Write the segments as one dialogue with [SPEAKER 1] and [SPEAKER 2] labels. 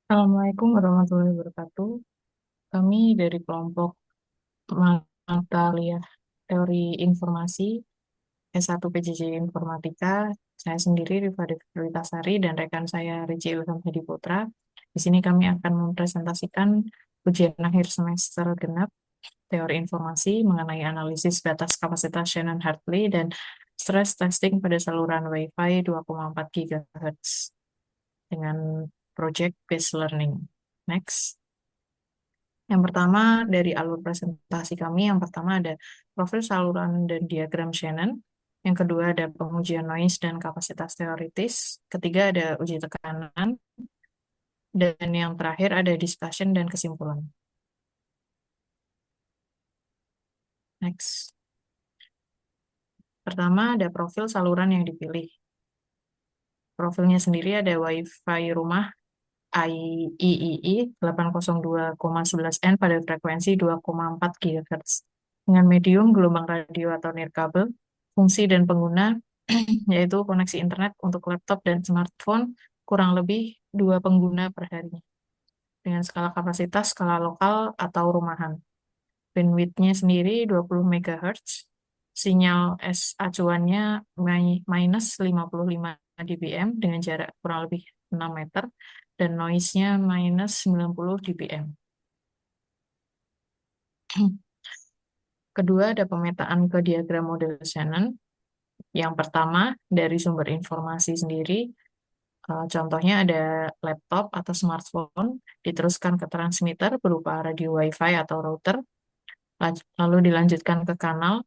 [SPEAKER 1] Assalamualaikum warahmatullahi wabarakatuh. Kami dari kelompok mata kuliah Teori Informasi S1 PJJ Informatika. Saya sendiri Rifa Devritasari dan rekan saya Riji Ilham Hadi Putra. Di sini kami akan mempresentasikan ujian akhir semester genap Teori Informasi mengenai analisis batas kapasitas Shannon-Hartley dan stress testing pada saluran Wi-Fi 2,4 GHz dengan Project Based Learning. Next. Yang pertama dari alur presentasi kami, yang pertama ada profil saluran dan diagram Shannon. Yang kedua ada pengujian noise dan kapasitas teoritis. Ketiga ada uji tekanan. Dan yang terakhir ada discussion dan kesimpulan. Next. Pertama ada profil saluran yang dipilih. Profilnya sendiri ada Wi-Fi rumah IEEE 802,11N pada frekuensi 2,4 GHz dengan medium gelombang radio atau nirkabel, fungsi dan pengguna yaitu koneksi internet untuk laptop dan smartphone kurang lebih 2 pengguna per hari dengan skala kapasitas skala lokal atau rumahan. Bandwidth-nya sendiri 20 MHz, sinyal S acuannya minus 55 dBm dengan jarak kurang lebih 6 meter, dan noise-nya minus 90 dBm. Kedua, ada pemetaan ke diagram model Shannon. Yang pertama, dari sumber informasi sendiri, contohnya ada laptop atau smartphone, diteruskan ke transmitter berupa radio Wi-Fi atau router, lalu dilanjutkan ke kanal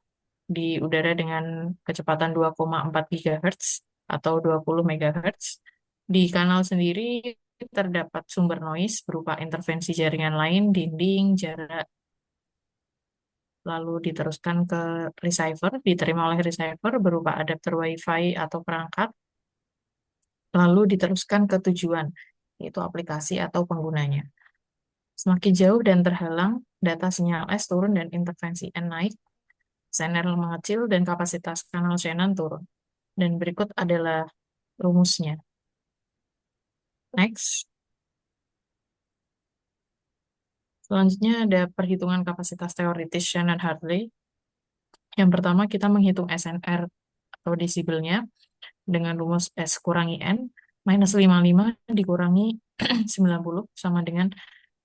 [SPEAKER 1] di udara dengan kecepatan 2,4 GHz atau 20 MHz. Di kanal sendiri terdapat sumber noise berupa intervensi jaringan lain, dinding, jarak, lalu diteruskan ke receiver, diterima oleh receiver berupa adapter Wi-Fi atau perangkat, lalu diteruskan ke tujuan, yaitu aplikasi atau penggunanya. Semakin jauh dan terhalang, data sinyal S turun dan intervensi N naik, SNR mengecil dan kapasitas kanal Shannon turun. Dan berikut adalah rumusnya. Next. Selanjutnya ada perhitungan kapasitas teoritis Shannon-Hartley. Yang pertama kita menghitung SNR atau desibelnya dengan rumus S kurangi N minus 55 dikurangi 90 sama dengan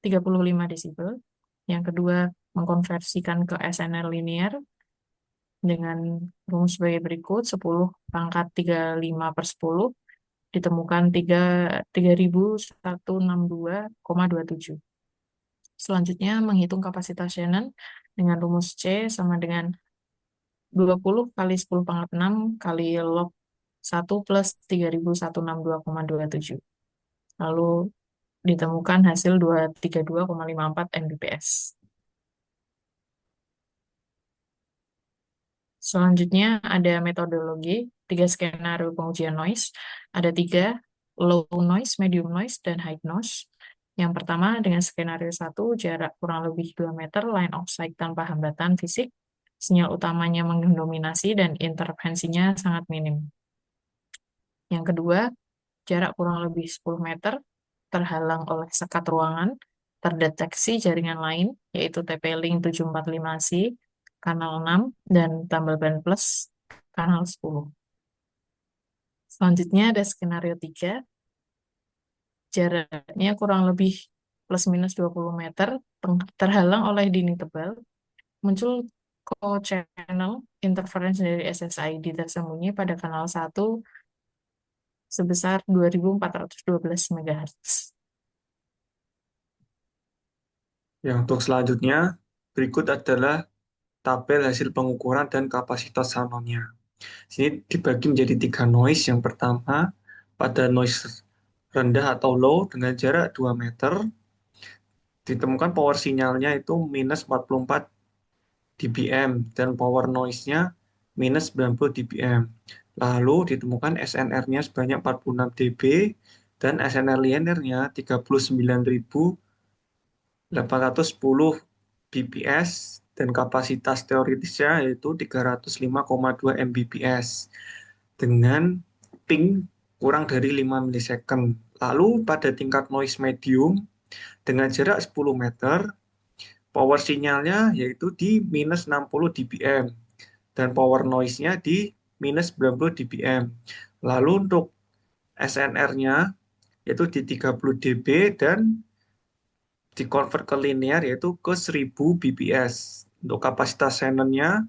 [SPEAKER 1] 35 desibel. Yang kedua mengkonversikan ke SNR linear dengan rumus sebagai berikut: 10 pangkat 35 per 10 ditemukan 3162,27. Selanjutnya menghitung kapasitas Shannon dengan rumus C sama dengan 20 kali 10 pangkat 6 kali log 1 plus 3162,27. Lalu ditemukan hasil 232,54 Mbps. Selanjutnya ada metodologi, 3 skenario pengujian noise. Ada 3, low noise, medium noise, dan high noise. Yang pertama dengan skenario 1, jarak kurang lebih 2 meter, line of sight tanpa hambatan fisik, sinyal utamanya mendominasi dan intervensinya sangat minim. Yang kedua, jarak kurang lebih 10 meter, terhalang oleh sekat ruangan, terdeteksi jaringan lain, yaitu TP-Link 745C, kanal 6, dan tambal ban plus, kanal 10. Selanjutnya ada skenario 3, jaraknya kurang lebih plus minus 20 meter, terhalang oleh dinding tebal, muncul co-channel interference dari SSID tersembunyi pada kanal 1 sebesar 2412 MHz.
[SPEAKER 2] Yang untuk selanjutnya, berikut adalah tabel hasil pengukuran dan kapasitas Shannon-nya. Sini dibagi menjadi 3 noise. Yang pertama, pada noise rendah atau low dengan jarak 2 meter, ditemukan power sinyalnya itu minus 44 dBm dan power noise-nya minus 90 dBm. Lalu ditemukan SNR-nya sebanyak 46 dB dan SNR linear-nya 39.810 bps dan kapasitas teoritisnya yaitu 305,2 Mbps dengan ping kurang dari 5 milisecond. Lalu pada tingkat noise medium dengan jarak 10 meter, power sinyalnya yaitu di minus 60 dBm dan power noise-nya di minus 90 dBm. Lalu untuk SNR-nya yaitu di 30 dB dan dikonvert ke linear yaitu ke 1000 bps. Untuk kapasitas Shannonnya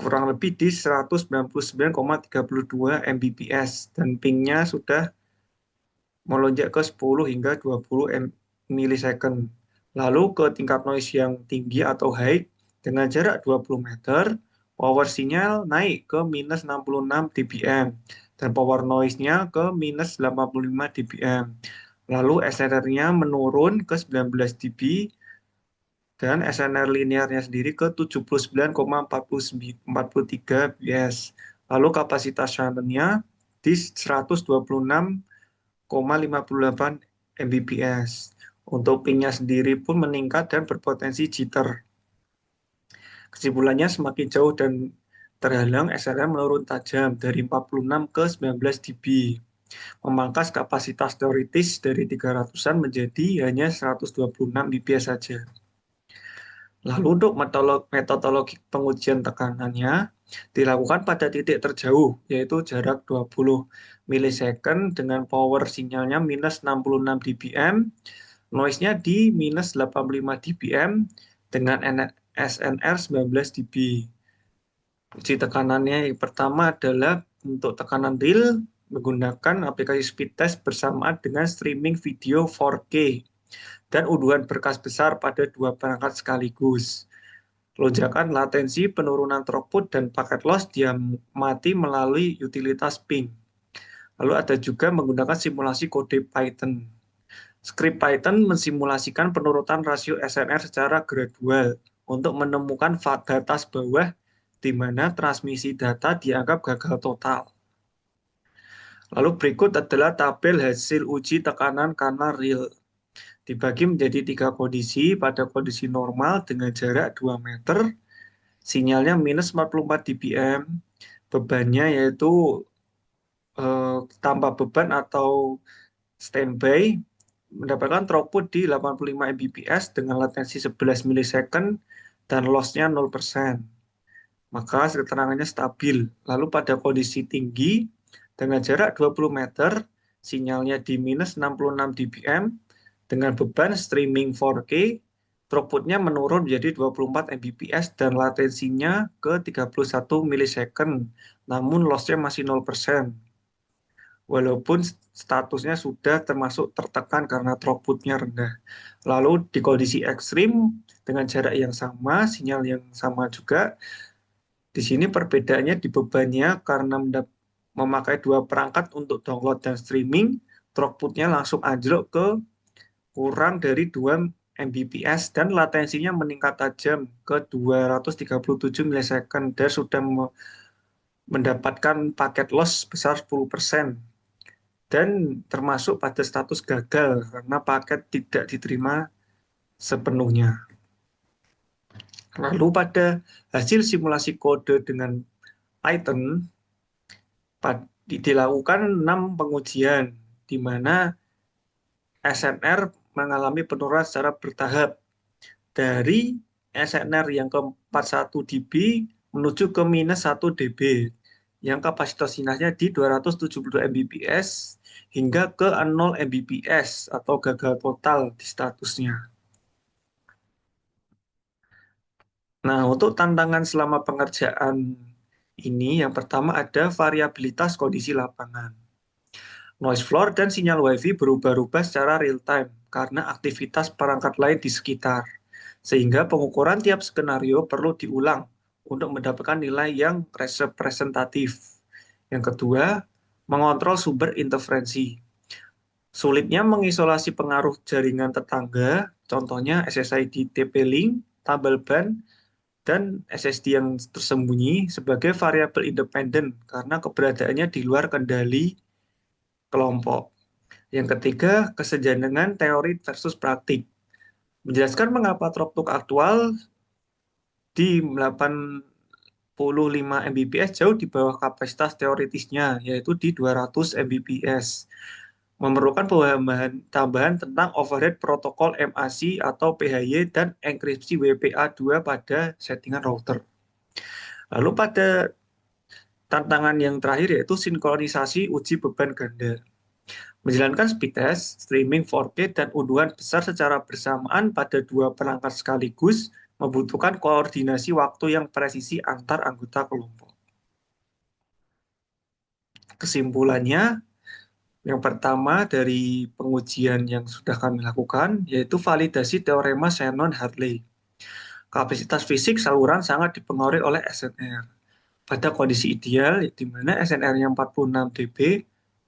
[SPEAKER 2] kurang lebih di 199,32 Mbps dan pingnya sudah melonjak ke 10 hingga 20 milisecond. Lalu ke tingkat noise yang tinggi atau high dengan jarak 20 meter, power sinyal naik ke minus 66 dBm dan power noise-nya ke minus 85 dBm. Lalu SNR-nya menurun ke 19 dB dan SNR linearnya sendiri ke 79,43 bps. Lalu kapasitas Shannonnya di 126,58 Mbps. Untuk pingnya sendiri pun meningkat dan berpotensi jitter. Kesimpulannya semakin jauh dan terhalang, SNR menurun tajam dari 46 ke 19 dB. Memangkas kapasitas teoritis dari 300-an menjadi hanya 126 dBs saja. Lalu untuk metodologi pengujian tekanannya dilakukan pada titik terjauh, yaitu jarak 20 milisecond dengan power sinyalnya minus 66 dBm, noise-nya di minus 85 dBm dengan SNR 19 dB. Uji tekanannya yang pertama adalah untuk tekanan real menggunakan aplikasi speed test bersamaan dengan streaming video 4K dan unduhan berkas besar pada dua perangkat sekaligus. Lonjakan latensi, penurunan throughput, dan paket loss diamati melalui utilitas ping. Lalu ada juga menggunakan simulasi kode Python. Script Python mensimulasikan penurunan rasio SNR secara gradual untuk menemukan batas bawah di mana transmisi data dianggap gagal total. Lalu berikut adalah tabel hasil uji tekanan kanal real. Dibagi menjadi 3 kondisi. Pada kondisi normal dengan jarak 2 meter, sinyalnya minus 44 dBm, bebannya yaitu tanpa beban atau standby, mendapatkan throughput di 85 Mbps dengan latensi 11 milisecond dan loss-nya 0%. Maka keterangannya stabil. Lalu pada kondisi tinggi dengan jarak 20 meter, sinyalnya di minus 66 dBm dengan beban streaming 4K, throughputnya menurun menjadi 24 Mbps dan latensinya ke 31 milisecond, namun loss-nya masih 0%. Walaupun statusnya sudah termasuk tertekan karena throughputnya rendah. Lalu di kondisi ekstrim dengan jarak yang sama, sinyal yang sama juga, di sini perbedaannya di bebannya karena memakai dua perangkat untuk download dan streaming, throughputnya langsung anjlok ke kurang dari 2 Mbps dan latensinya meningkat tajam ke 237 milisecond dan sudah mendapatkan paket loss sebesar 10% dan termasuk pada status gagal karena paket tidak diterima sepenuhnya. Lalu pada hasil simulasi kode dengan Python dilakukan 6 pengujian di mana SNR mengalami penurunan secara bertahap dari SNR yang ke 41 dB menuju ke minus 1 dB yang kapasitas sinarnya di 272 Mbps hingga ke 0 Mbps atau gagal total di statusnya. Nah, untuk tantangan selama pengerjaan ini, yang pertama ada variabilitas kondisi lapangan. Noise floor dan sinyal WiFi berubah-ubah secara real-time karena aktivitas perangkat lain di sekitar. Sehingga pengukuran tiap skenario perlu diulang untuk mendapatkan nilai yang representatif. Yang kedua, mengontrol sumber interferensi. Sulitnya mengisolasi pengaruh jaringan tetangga, contohnya SSID TP-Link, tambal ban, dan SSD yang tersembunyi sebagai variabel independen karena keberadaannya di luar kendali kelompok. Yang ketiga, kesenjangan teori versus praktik. Menjelaskan mengapa throughput aktual di 80 Mbps jauh di bawah kapasitas teoritisnya, yaitu di 200 Mbps. Memerlukan pemahaman tambahan tentang overhead protokol MAC atau PHY dan enkripsi WPA2 pada settingan router. Lalu pada tantangan yang terakhir yaitu sinkronisasi uji beban ganda. Menjalankan speed test, streaming 4K, dan unduhan besar secara bersamaan pada dua perangkat sekaligus membutuhkan koordinasi waktu yang presisi antar anggota kelompok. Kesimpulannya, yang pertama dari pengujian yang sudah kami lakukan, yaitu validasi teorema Shannon-Hartley. Kapasitas fisik saluran sangat dipengaruhi oleh SNR. Pada kondisi ideal, di mana SNR-nya 46 dB,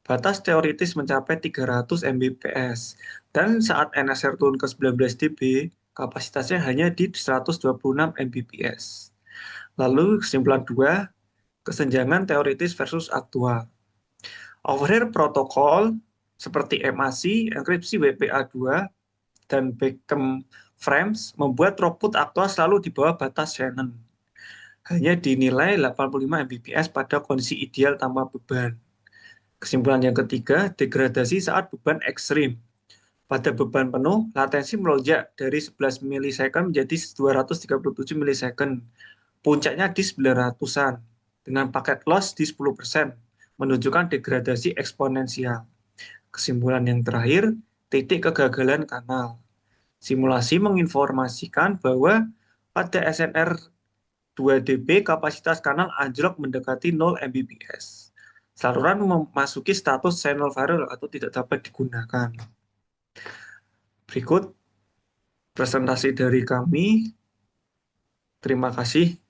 [SPEAKER 2] batas teoritis mencapai 300 Mbps. Dan saat NSR turun ke 19 dB, kapasitasnya hanya di 126 Mbps. Lalu kesimpulan 2, kesenjangan teoritis versus aktual. Overhead protokol seperti MAC, enkripsi WPA2, dan Beacon Frames membuat throughput aktual selalu di bawah batas Shannon. Hanya dinilai 85 Mbps pada kondisi ideal tanpa beban. Kesimpulan yang ketiga, degradasi saat beban ekstrim. Pada beban penuh, latensi melonjak dari 11 milisecond menjadi 237 milisecond. Puncaknya di 900-an, dengan paket loss di 10%, menunjukkan degradasi eksponensial. Kesimpulan yang terakhir, titik kegagalan kanal. Simulasi menginformasikan bahwa pada SNR 2 dB kapasitas kanal anjlok mendekati 0 Mbps. Saluran memasuki status channel viral atau tidak dapat digunakan. Berikut presentasi dari kami. Terima kasih.